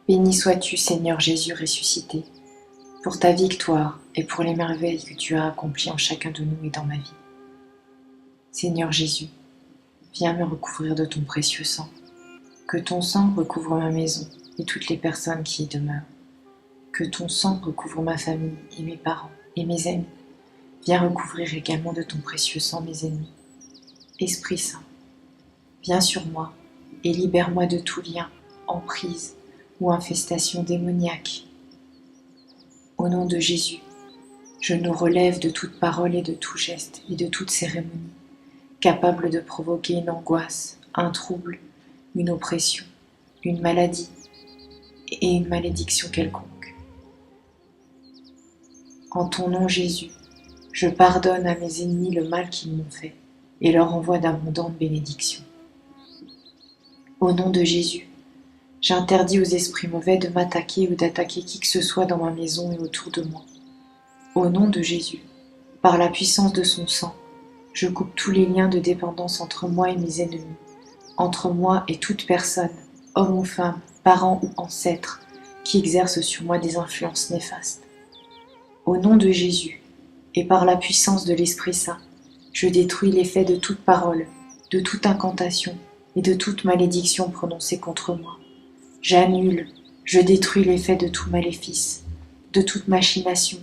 Béni sois-tu, Seigneur Jésus ressuscité, pour ta victoire et pour les merveilles que tu as accomplies en chacun de nous et dans ma vie. Seigneur Jésus, viens me recouvrir de ton précieux sang. Que ton sang recouvre ma maison et toutes les personnes qui y demeurent. Que ton sang recouvre ma famille et mes parents et mes amis. Viens recouvrir également de ton précieux sang mes ennemis. Esprit Saint, viens sur moi et libère-moi de tout lien, emprise ou infestation démoniaque. Au nom de Jésus, je nous relève de toute parole et de tout geste et de toute cérémonie, capable de provoquer une angoisse, un trouble, une oppression, une maladie et une malédiction quelconque. En ton nom Jésus, je pardonne à mes ennemis le mal qu'ils m'ont fait et leur envoie d'abondantes bénédictions. Au nom de Jésus, j'interdis aux esprits mauvais de m'attaquer ou d'attaquer qui que ce soit dans ma maison et autour de moi. Au nom de Jésus, par la puissance de son sang, je coupe tous les liens de dépendance entre moi et mes ennemis, entre moi et toute personne, homme ou femme, parent ou ancêtre, qui exerce sur moi des influences néfastes. Au nom de Jésus, et par la puissance de l'Esprit Saint, je détruis l'effet de toute parole, de toute incantation et de toute malédiction prononcée contre moi. J'annule, je détruis l'effet de tout maléfice, de toute machination,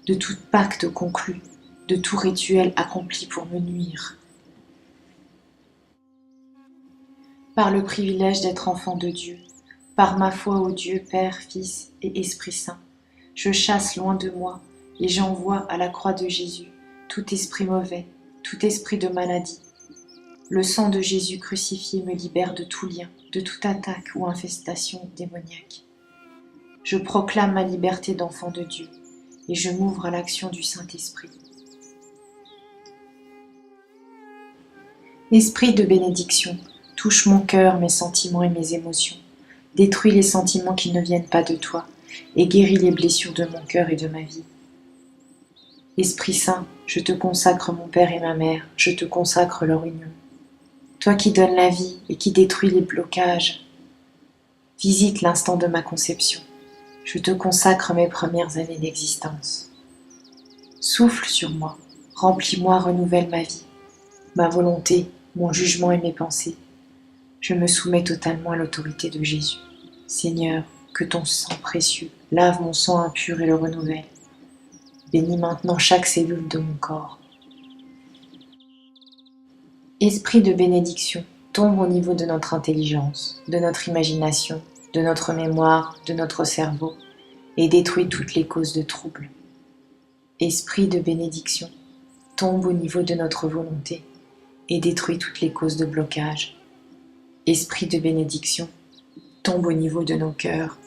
de tout pacte conclu, de tout rituel accompli pour me nuire. Par le privilège d'être enfant de Dieu, par ma foi au Dieu Père, Fils et Esprit Saint, je chasse loin de moi et j'envoie à la croix de Jésus tout esprit mauvais, tout esprit de maladie. Le sang de Jésus crucifié me libère de tout lien, de toute attaque ou infestation démoniaque. Je proclame ma liberté d'enfant de Dieu et je m'ouvre à l'action du Saint-Esprit. Esprit de bénédiction, touche mon cœur, mes sentiments et mes émotions. Détruis les sentiments qui ne viennent pas de toi et guéris les blessures de mon cœur et de ma vie. Esprit Saint, je te consacre mon Père et ma Mère, je te consacre leur union. Toi qui donnes la vie et qui détruis les blocages, visite l'instant de ma conception. Je te consacre mes premières années d'existence. Souffle sur moi, remplis-moi, renouvelle ma vie, ma volonté, mon jugement et mes pensées. Je me soumets totalement à l'autorité de Jésus. Seigneur, que ton sang précieux lave mon sang impur et le renouvelle. Bénis maintenant chaque cellule de mon corps. Esprit de bénédiction, tombe au niveau de notre intelligence, de notre imagination, de notre mémoire, de notre cerveau, et détruis toutes les causes de troubles. Esprit de bénédiction, tombe au niveau de notre volonté, et détruis toutes les causes de blocage. Esprit de bénédiction, tombe au niveau de nos cœurs,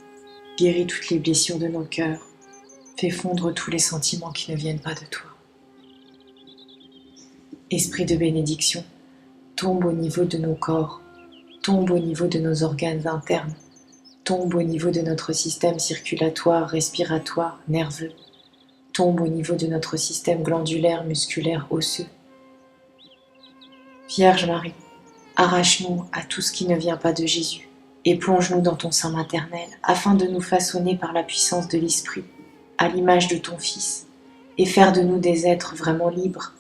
guéris toutes les blessures de nos cœurs, fais fondre tous les sentiments qui ne viennent pas de toi. Esprit de bénédiction, tombe au niveau de nos corps, tombe au niveau de nos organes internes, tombe au niveau de notre système circulatoire, respiratoire, nerveux, tombe au niveau de notre système glandulaire, musculaire, osseux. Vierge Marie, arrache-nous à tout ce qui ne vient pas de Jésus et plonge-nous dans ton sein maternel afin de nous façonner par la puissance de l'Esprit, à l'image de ton Fils, et faire de nous des êtres vraiment libres.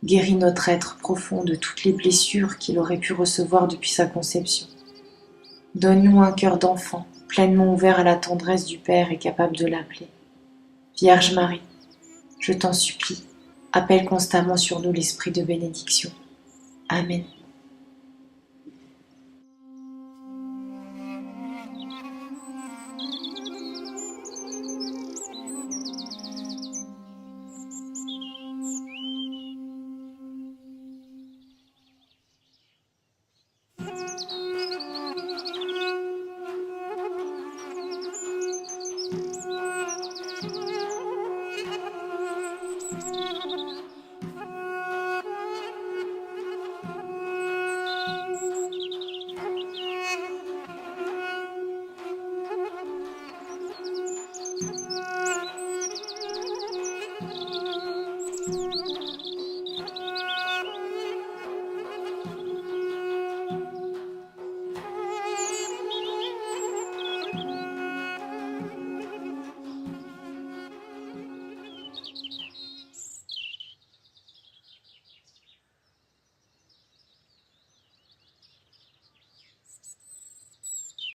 Guéris notre être profond de toutes les blessures qu'il aurait pu recevoir depuis sa conception. Donne-nous un cœur d'enfant, pleinement ouvert à la tendresse du Père et capable de l'appeler. Vierge Marie, je t'en supplie, appelle constamment sur nous l'Esprit de bénédiction. Amen.